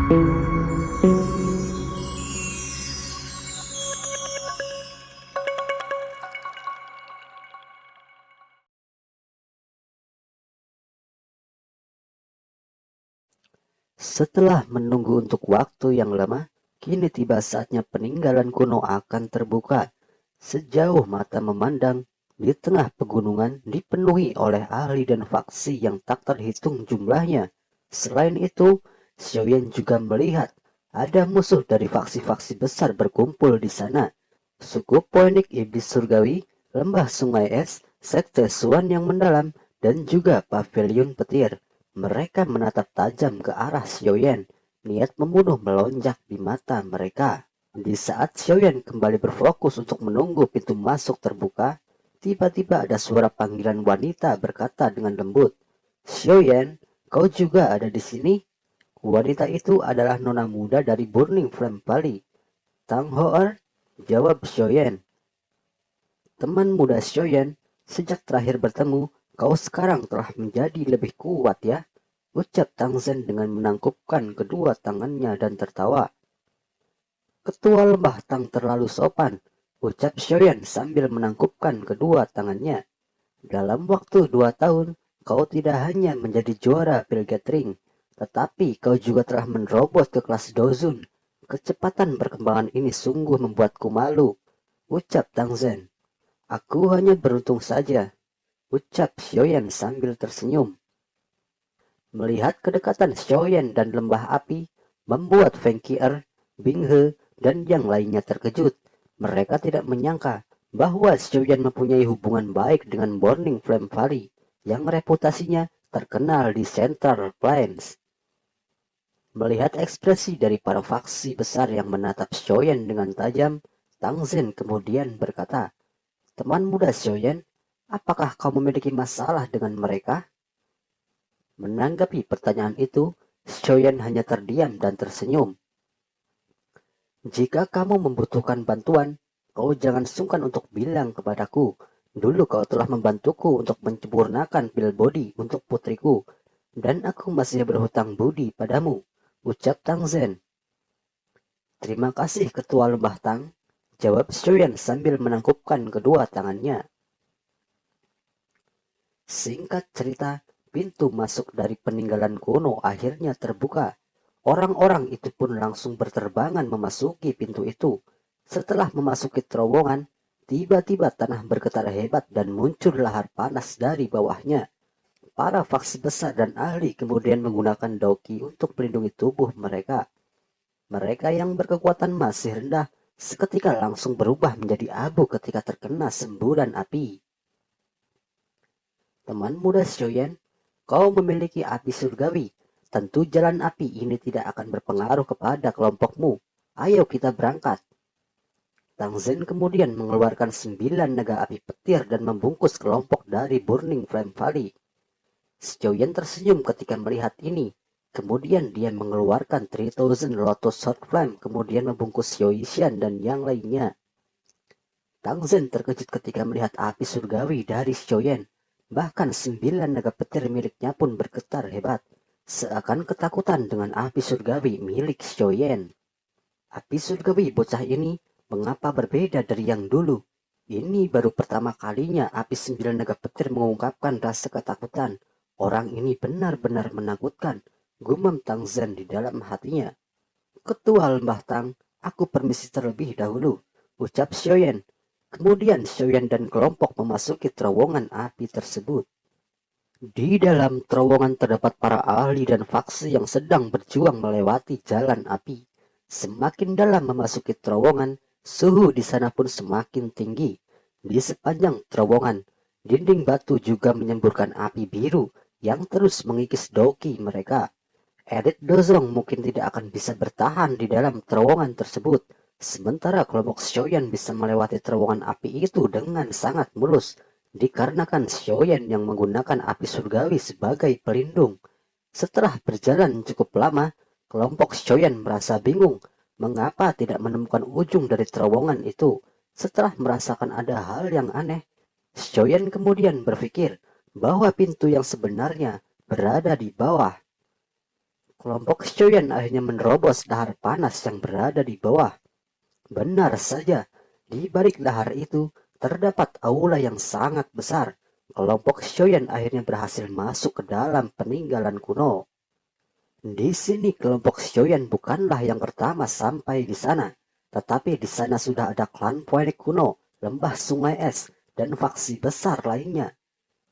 Setelah menunggu untuk waktu yang lama, kini tiba saatnya peninggalan kuno akan terbuka. Sejauh mata memandang, di tengah pegunungan dipenuhi oleh ahli dan faksi yang tak terhitung jumlahnya. Selain itu, Xiaoyan juga melihat ada musuh dari faksi-faksi besar berkumpul di sana. Suku Poenik Iblis Surgawi, Lembah Sungai Es, Sekte Suan yang mendalam, dan juga Pavilion Petir. Mereka menatap tajam ke arah Xiaoyan, niat membunuh melonjak di mata mereka. Di saat Xiaoyan kembali berfokus untuk menunggu pintu masuk terbuka, tiba-tiba ada suara panggilan wanita berkata dengan lembut, "Xiaoyan, kau juga ada di sini?" Wanita itu adalah nona muda dari Burning Flame Valley. "Tang Hoer," jawab Xiaoyan. "Teman muda Xiaoyan, sejak terakhir bertemu, kau sekarang telah menjadi lebih kuat ya," ucap Tang Zhen dengan menangkupkan kedua tangannya dan tertawa. "Ketua Lembah Tang terlalu sopan," ucap Xiaoyan sambil menangkupkan kedua tangannya. "Dalam waktu 2 tahun, kau tidak hanya menjadi juara Pilgrim Ring, tetapi kau juga telah menerobos ke kelas Dozun. Kecepatan perkembangan ini sungguh membuatku malu," ucap Tang Zhen. "Aku hanya beruntung saja," ucap Xiaoyan sambil tersenyum. Melihat kedekatan Xiaoyan dan lembah api, membuat Feng Qier, Bing He, dan yang lainnya terkejut. Mereka tidak menyangka bahwa Xiaoyan mempunyai hubungan baik dengan Burning Flame Valley, yang reputasinya terkenal di Central Plains. Melihat ekspresi dari para faksi besar yang menatap Xiaoyan dengan tajam, Tang Zhen kemudian berkata, "Teman muda Xiaoyan, apakah kau memiliki masalah dengan mereka?" Menanggapi pertanyaan itu, Xiaoyan hanya terdiam dan tersenyum. "Jika kamu membutuhkan bantuan, kau jangan sungkan untuk bilang kepadaku. Dulu kau telah membantuku untuk menyempurnakan pil body untuk putriku, dan aku masih berhutang budi padamu," ucap Tang Zhen. "Terima kasih Ketua Lembah Tang," jawab Xiaoyan sambil menangkupkan kedua tangannya. Singkat cerita, pintu masuk dari peninggalan kuno akhirnya terbuka. Orang-orang itu pun langsung berterbangan memasuki pintu itu. Setelah memasuki terowongan, tiba-tiba tanah bergetar hebat dan muncul lahar panas dari bawahnya. Para faksi besar dan ahli kemudian menggunakan doki untuk melindungi tubuh mereka. Mereka yang berkekuatan masih rendah seketika langsung berubah menjadi abu ketika terkena semburan api. "Teman muda Xiaoyan, kau memiliki api surgawi. Tentu jalan api ini tidak akan berpengaruh kepada kelompokmu. Ayo kita berangkat." Tang Zhen kemudian mengeluarkan 9 naga api petir dan membungkus kelompok dari Burning Flame Valley. Xiaoyan tersenyum ketika melihat ini. Kemudian dia mengeluarkan 3000 Lotus Sword Flame, kemudian membungkus Xiao Yishan dan yang lainnya. Tang Zhen terkejut ketika melihat api surgawi dari Xiaoyan. Bahkan 9 naga petir miliknya pun bergetar hebat, seakan ketakutan dengan api surgawi milik Xiaoyan. Api surgawi bocah ini mengapa berbeda dari yang dulu? Ini baru pertama kalinya api 9 naga petir mengungkapkan rasa ketakutan. Orang ini benar-benar menakutkan, gumam Tang Zhen di dalam hatinya. "Ketua Lembah Tang, aku permisi terlebih dahulu," ucap Xiaoyan. Kemudian Xiaoyan dan kelompok memasuki terowongan api tersebut. Di dalam terowongan terdapat para ahli dan faksi yang sedang berjuang melewati jalan api. Semakin dalam memasuki terowongan, suhu di sana pun semakin tinggi. Di sepanjang terowongan, dinding batu juga menyemburkan api biru yang terus mengikis doki mereka. Elit Dozong mungkin tidak akan bisa bertahan di dalam terowongan tersebut, sementara kelompok Xiaoyan bisa melewati terowongan api itu dengan sangat mulus, dikarenakan Xiaoyan yang menggunakan api surgawi sebagai pelindung. Setelah berjalan cukup lama, kelompok Xiaoyan merasa bingung mengapa tidak menemukan ujung dari terowongan itu. Setelah merasakan ada hal yang aneh, Xiaoyan kemudian berpikir bahwa pintu yang sebenarnya berada di bawah. Kelompok Shoyan akhirnya menerobos lahar panas yang berada di bawah. Benar saja, di balik lahar itu terdapat aula yang sangat besar. Kelompok Shoyan akhirnya berhasil masuk ke dalam peninggalan kuno. Di sini kelompok Shoyan bukanlah yang pertama sampai di sana, tetapi di sana sudah ada klan Phoenix kuno, lembah sungai es, dan faksi besar lainnya.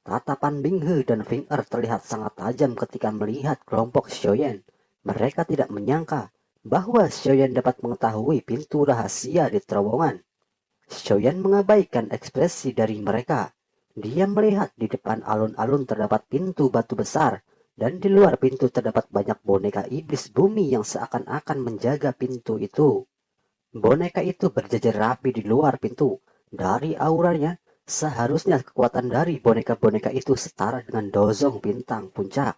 Tatapan Bing He dan Fing Er terlihat sangat tajam ketika melihat kelompok Shoyan. Mereka tidak menyangka bahwa Shoyan dapat mengetahui pintu rahasia di terowongan. Shoyan mengabaikan ekspresi dari mereka. Dia melihat di depan alun-alun terdapat pintu batu besar, dan di luar pintu terdapat banyak boneka iblis bumi yang seakan-akan menjaga pintu itu. Boneka itu berjajar rapi di luar pintu. Dari auranya, seharusnya kekuatan dari boneka-boneka itu setara dengan dozong bintang puncak.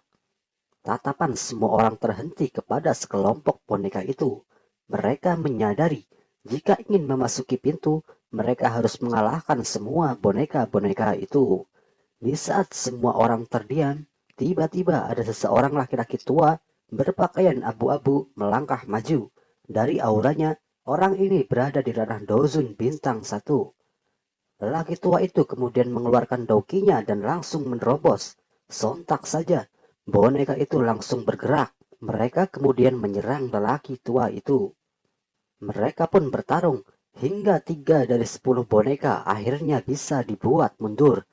Tatapan semua orang terhenti kepada sekelompok boneka itu. Mereka menyadari jika ingin memasuki pintu, mereka harus mengalahkan semua boneka-boneka itu. Di saat semua orang terdiam, tiba-tiba ada seseorang laki-laki tua berpakaian abu-abu melangkah maju. Dari auranya, orang ini berada di ranah Dozun bintang 1. Lelaki tua itu kemudian mengeluarkan daukinya dan langsung menerobos. Sontak saja, boneka itu langsung bergerak. Mereka kemudian menyerang lelaki tua itu. Mereka pun bertarung, hingga 3 dari 10 boneka akhirnya bisa dibuat mundur.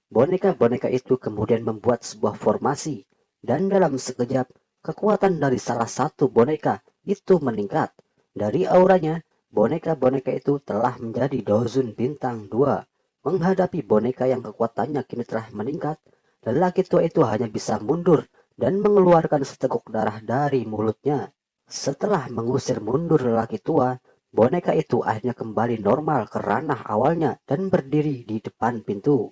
Boneka-boneka itu kemudian membuat sebuah formasi, dan dalam sekejap, kekuatan dari salah satu boneka itu meningkat. Dari auranya, boneka-boneka itu telah menjadi Dozun bintang 2. Menghadapi boneka yang kekuatannya kini telah meningkat, lelaki tua itu hanya bisa mundur dan mengeluarkan seteguk darah dari mulutnya. Setelah mengusir mundur lelaki tua, boneka itu akhirnya kembali normal ke ranah awalnya dan berdiri di depan pintu.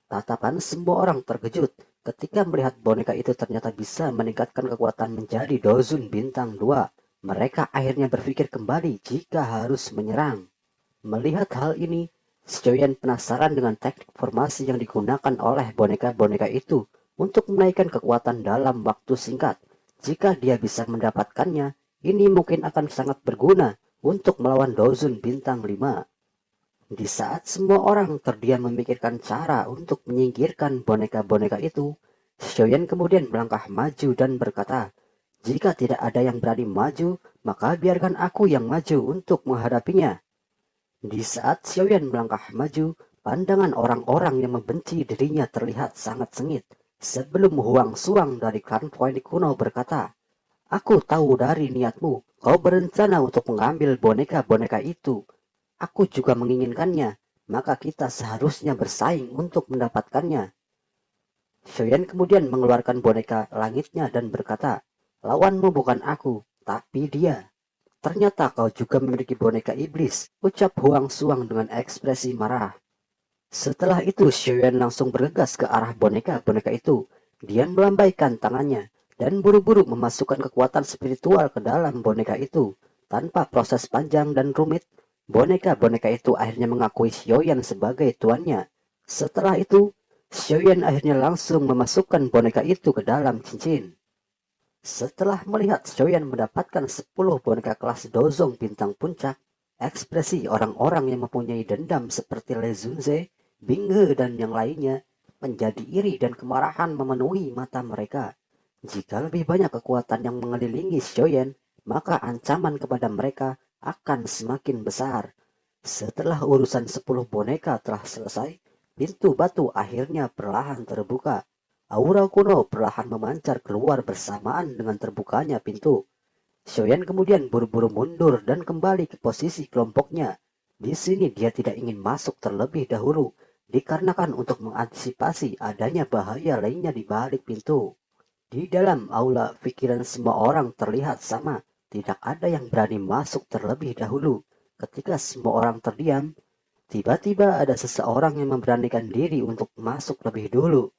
Tatapan semua orang terkejut ketika melihat boneka itu ternyata bisa meningkatkan kekuatan menjadi Dozun bintang 2. Mereka akhirnya berpikir kembali jika harus menyerang. Melihat hal ini, Shoyan penasaran dengan teknik formasi yang digunakan oleh boneka-boneka itu untuk menaikkan kekuatan dalam waktu singkat. Jika dia bisa mendapatkannya, ini mungkin akan sangat berguna untuk melawan Dozun bintang 5. Di saat semua orang terdiam memikirkan cara untuk menyingkirkan boneka-boneka itu, Shoyan kemudian melangkah maju dan berkata, "Jika tidak ada yang berani maju, maka biarkan aku yang maju untuk menghadapinya." Di saat Shoyan melangkah maju, pandangan orang-orang yang membenci dirinya terlihat sangat sengit. Sebelum Huang Suang dari klan Phoenix kuno berkata, "Aku tahu dari niatmu, kau berencana untuk mengambil boneka-boneka itu. Aku juga menginginkannya, maka kita seharusnya bersaing untuk mendapatkannya." Shoyan kemudian mengeluarkan boneka langitnya dan berkata, "Lawanmu bukan aku, tapi dia." "Ternyata kau juga memiliki boneka iblis," ucap Huang Suang dengan ekspresi marah. Setelah itu Shoyan langsung bergegas ke arah boneka-boneka itu. Dia melambaikan tangannya dan buru-buru memasukkan kekuatan spiritual ke dalam boneka itu. Tanpa proses panjang dan rumit, boneka-boneka itu akhirnya mengakui Shoyan sebagai tuannya. Setelah itu, Shoyan akhirnya langsung memasukkan boneka itu ke dalam cincin. Setelah melihat Shoyan mendapatkan 10 boneka kelas Dozong bintang puncak, ekspresi orang-orang yang mempunyai dendam seperti Le Zunze, Bing He, dan yang lainnya menjadi iri dan kemarahan memenuhi mata mereka. Jika lebih banyak kekuatan yang mengelilingi Shoyan, maka ancaman kepada mereka akan semakin besar. Setelah urusan 10 boneka telah selesai, pintu batu akhirnya perlahan terbuka. Aura kuno perlahan memancar keluar bersamaan dengan terbukanya pintu. Shoyan kemudian buru-buru mundur dan kembali ke posisi kelompoknya. Di sini dia tidak ingin masuk terlebih dahulu, dikarenakan untuk mengantisipasi adanya bahaya lainnya di balik pintu. Di dalam aula, pikiran semua orang terlihat sama. Tidak ada yang berani masuk terlebih dahulu. Ketika semua orang terdiam, tiba-tiba ada seseorang yang memberanikan diri untuk masuk lebih dulu.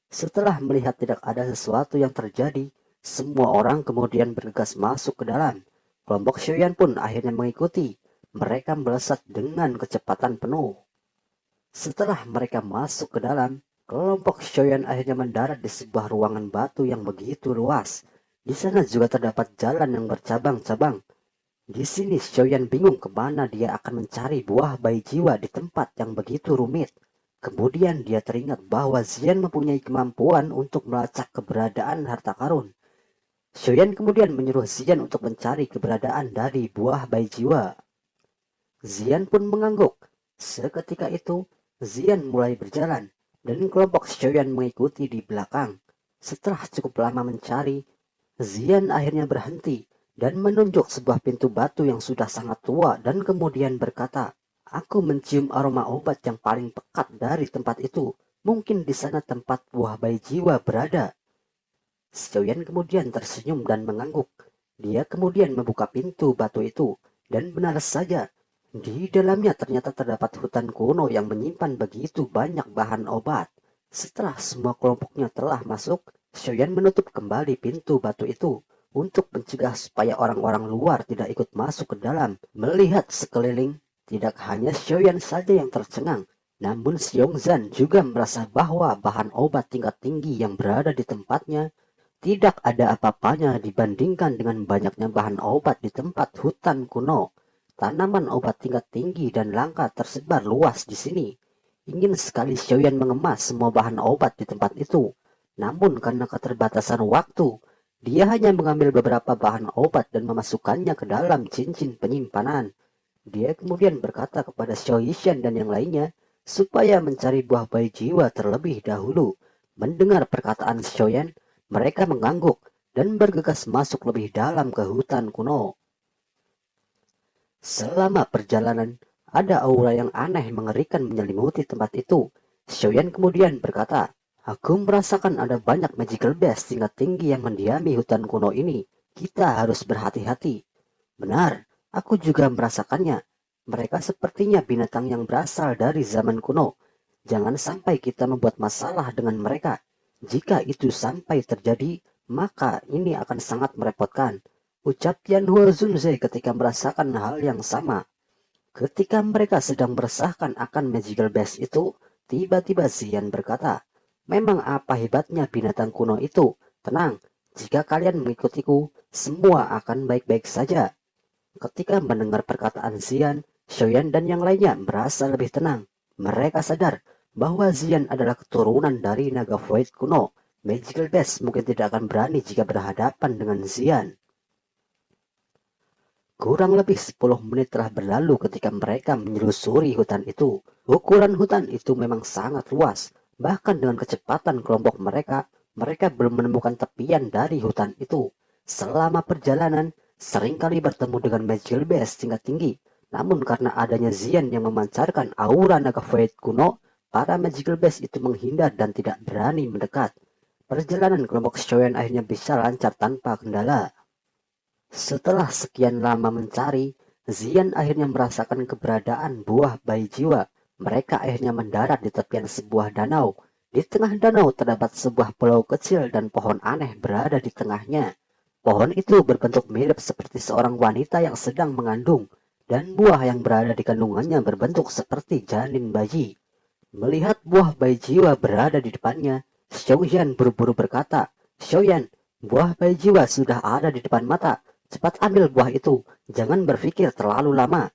Setelah melihat tidak ada sesuatu yang terjadi, semua orang kemudian bergegas masuk ke dalam. Kelompok Shoyan pun akhirnya mengikuti. Mereka melesat dengan kecepatan penuh. Setelah mereka masuk ke dalam, kelompok Shoyan akhirnya mendarat di sebuah ruangan batu yang begitu luas. Di sana juga terdapat jalan yang bercabang-cabang. Di sini Xiaoyan bingung kemana dia akan mencari buah bayi jiwa di tempat yang begitu rumit. Kemudian dia teringat bahwa Zian mempunyai kemampuan untuk melacak keberadaan harta karun. Xiaoyan kemudian menyuruh Zian untuk mencari keberadaan dari buah bayi jiwa. Zian pun mengangguk. Seketika itu, Zian mulai berjalan, dan kelompok Xiaoyan mengikuti di belakang. Setelah cukup lama mencari, Zian akhirnya berhenti dan menunjuk sebuah pintu batu yang sudah sangat tua dan kemudian berkata, "Aku mencium aroma obat yang paling pekat dari tempat itu. Mungkin di sana tempat buah bayi jiwa berada." Xiaoyan kemudian tersenyum dan mengangguk. Dia kemudian membuka pintu batu itu, dan benar saja, di dalamnya ternyata terdapat hutan kuno yang menyimpan begitu banyak bahan obat. Setelah semua kelompoknya telah masuk, Xiaoyan menutup kembali pintu batu itu untuk mencegah supaya orang-orang luar tidak ikut masuk ke dalam. Melihat sekeliling, tidak hanya Xiaoyan saja yang tercengang, namun Xiongzhan juga merasa bahwa bahan obat tingkat tinggi yang berada di tempatnya tidak ada apa-apanya dibandingkan dengan banyaknya bahan obat di tempat hutan kuno. Tanaman obat tingkat tinggi dan langka tersebar luas di sini. Ingin sekali Xiaoyan mengemas semua bahan obat di tempat itu. Namun karena keterbatasan waktu, dia hanya mengambil beberapa bahan obat dan memasukkannya ke dalam cincin penyimpanan. Dia kemudian berkata kepada Xiao Yishan dan yang lainnya supaya mencari buah bayi jiwa terlebih dahulu. Mendengar perkataan Xiaoyan, mereka mengangguk dan bergegas masuk lebih dalam ke hutan kuno. Selama perjalanan, ada aura yang aneh mengerikan menyelimuti tempat itu. Xiaoyan kemudian berkata, "Aku merasakan ada banyak magical beast tingkat tinggi yang mendiami hutan kuno ini. Kita harus berhati-hati." Benar, aku juga merasakannya. Mereka sepertinya binatang yang berasal dari zaman kuno. Jangan sampai kita membuat masalah dengan mereka. Jika itu sampai terjadi, maka ini akan sangat merepotkan. Ucap Tianhua Zunze ketika merasakan hal yang sama. Ketika mereka sedang meresahkan akan magical beast itu, tiba-tiba Zian berkata, "Memang apa hebatnya binatang kuno itu? Tenang, jika kalian mengikutiku, semua akan baik-baik saja." Ketika mendengar perkataan Zian, Xiaoyan dan yang lainnya merasa lebih tenang. Mereka sadar bahwa Zian adalah keturunan dari naga void kuno. Magical beast mungkin tidak akan berani jika berhadapan dengan Zian. Kurang lebih 10 menit telah berlalu ketika mereka menyelusuri hutan itu. Ukuran hutan itu memang sangat luas. Bahkan dengan kecepatan kelompok mereka belum menemukan tepian dari hutan itu. Selama perjalanan, seringkali bertemu dengan magical beast tingkat tinggi. Namun karena adanya Zian yang memancarkan aura naga void kuno, para magical beast itu menghindar dan tidak berani mendekat. Perjalanan kelompok Xiaoyan akhirnya bisa lancar tanpa kendala. Setelah sekian lama mencari, Zian akhirnya merasakan keberadaan buah bayi jiwa. Mereka akhirnya mendarat di tepian sebuah danau. Di tengah danau terdapat sebuah pulau kecil dan pohon aneh berada di tengahnya. Pohon itu berbentuk mirip seperti seorang wanita yang sedang mengandung, dan buah yang berada di kandungannya berbentuk seperti janin bayi. Melihat buah bayi jiwa berada di depannya, Xiaoyan buru-buru berkata, "Xiaoyan, buah bayi jiwa sudah ada di depan mata. Cepat ambil buah itu, jangan berpikir terlalu lama."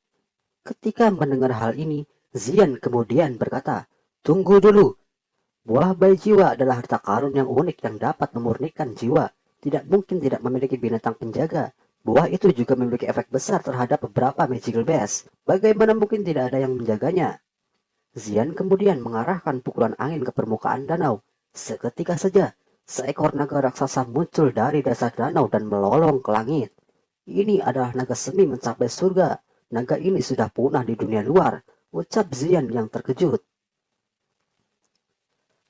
Ketika mendengar hal ini, Zian kemudian berkata, "Tunggu dulu. Buah bayi jiwa adalah harta karun yang unik yang dapat memurnikan jiwa. Tidak mungkin tidak memiliki binatang penjaga. Buah itu juga memiliki efek besar terhadap beberapa magical beast. Bagaimana mungkin tidak ada yang menjaganya?" Zian kemudian mengarahkan pukulan angin ke permukaan danau. Seketika saja, seekor naga raksasa muncul dari dasar danau dan melolong ke langit. "Ini adalah naga semi mencapai surga. Naga ini sudah punah di dunia luar," ucap Zian yang terkejut.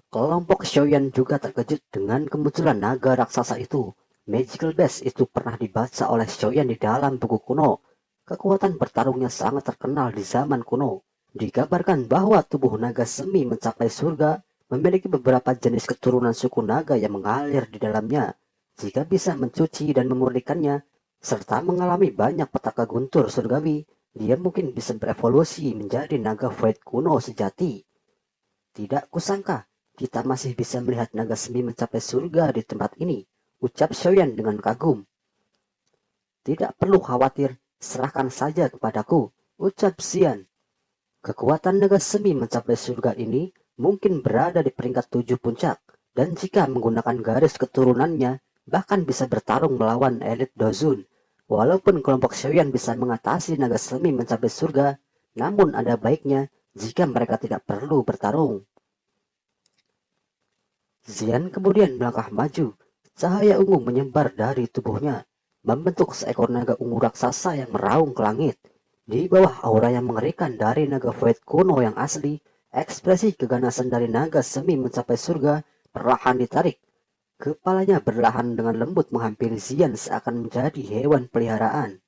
Kelompok Xiaoyan juga terkejut dengan kemunculan naga raksasa itu. Magical beast itu pernah dibaca oleh Xiaoyan di dalam buku kuno. Kekuatan bertarungnya sangat terkenal di zaman kuno. Dikabarkan bahwa tubuh naga semi mencapai surga memiliki beberapa jenis keturunan suku naga yang mengalir di dalamnya. Jika bisa mencuci dan memurnikannya, serta mengalami banyak petaka guntur surgawi, dia mungkin bisa berevolusi menjadi naga void kuno sejati. Tidak kusangka, kita masih bisa melihat naga semi mencapai surga di tempat ini. ucap Xiaoyan dengan kagum. Tidak perlu khawatir, serahkan saja kepadaku, ucap Xian. Kekuatan naga semi mencapai surga ini mungkin berada di peringkat 7 puncak, dan jika menggunakan garis keturunannya, bahkan bisa bertarung melawan elit Dozun. Walaupun kelompok Xiaoyan bisa mengatasi naga semi mencapai surga, namun ada baiknya jika mereka tidak perlu bertarung. Xian kemudian melangkah maju, cahaya ungu menyebar dari tubuhnya, membentuk seekor naga ungu raksasa yang meraung ke langit. Di bawah aura yang mengerikan dari naga void kuno yang asli, ekspresi keganasan dari naga semi mencapai surga perlahan ditarik. Kepalanya berlahan dengan lembut menghampiri Xian seakan menjadi hewan peliharaan.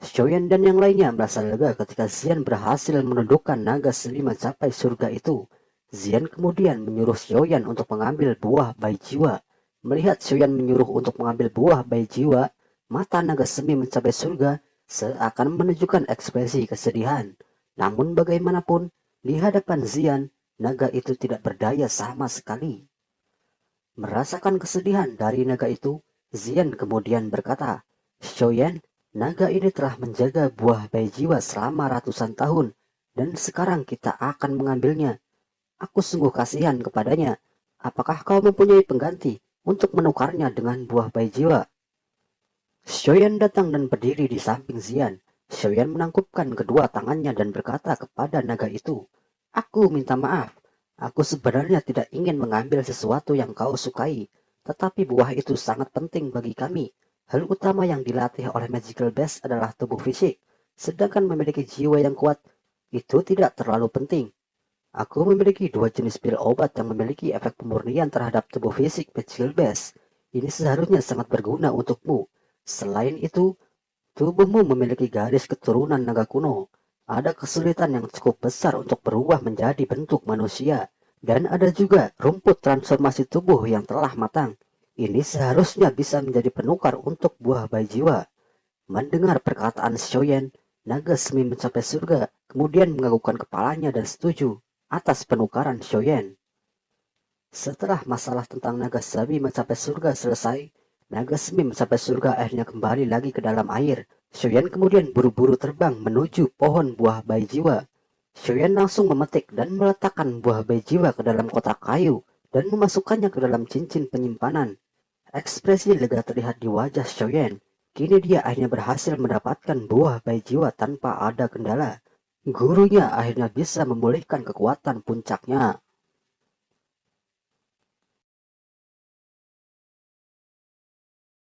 Xiaoyan dan yang lainnya merasa lega ketika Xian berhasil menundukkan naga semi mencapai surga itu. Xian kemudian menyuruh Xiaoyan untuk mengambil buah bayi jiwa. Melihat Xiaoyan menyuruh untuk mengambil buah bayi jiwa, mata naga semi mencapai surga seakan menunjukkan ekspresi kesedihan. Namun bagaimanapun, di hadapan Xian, naga itu tidak berdaya sama sekali. Merasakan kesedihan dari naga itu, Xian kemudian berkata, Xiaoyan, naga ini telah menjaga buah bayi jiwa selama ratusan tahun, dan sekarang kita akan mengambilnya. Aku sungguh kasihan kepadanya. Apakah kau mempunyai pengganti untuk menukarnya dengan buah bayi jiwa? Xiaoyan datang dan berdiri di samping Xian. Xiaoyan menangkupkan kedua tangannya dan berkata kepada naga itu, Aku minta maaf. Aku sebenarnya tidak ingin mengambil sesuatu yang kau sukai, tetapi buah itu sangat penting bagi kami. Hal utama yang dilatih oleh Magical Best adalah tubuh fisik, sedangkan memiliki jiwa yang kuat itu tidak terlalu penting. Aku memiliki dua jenis pil obat yang memiliki efek pemurnian terhadap tubuh fisik Magical Best. Ini seharusnya sangat berguna untukmu. Selain itu, tubuhmu memiliki garis keturunan naga kuno. Ada kesulitan yang cukup besar untuk berubah menjadi bentuk manusia. Dan ada juga rumput transformasi tubuh yang telah matang. Ini seharusnya bisa menjadi penukar untuk buah bayi jiwa. Mendengar perkataan Xiaoyan, naga semi mencapai surga, kemudian menganggukkan kepalanya dan setuju atas penukaran Xiaoyan. Setelah masalah tentang naga semi mencapai surga selesai, naga semi mencapai surga akhirnya kembali lagi ke dalam air. Xiaoyan kemudian buru-buru terbang menuju pohon buah bayi jiwa. Xiaoyan langsung memetik dan meletakkan buah bayi jiwa ke dalam kotak kayu dan memasukkannya ke dalam cincin penyimpanan. Ekspresi lega terlihat di wajah Xiaoyan. Kini dia akhirnya berhasil mendapatkan buah bayi jiwa tanpa ada kendala. Gurunya akhirnya bisa memulihkan kekuatan puncaknya.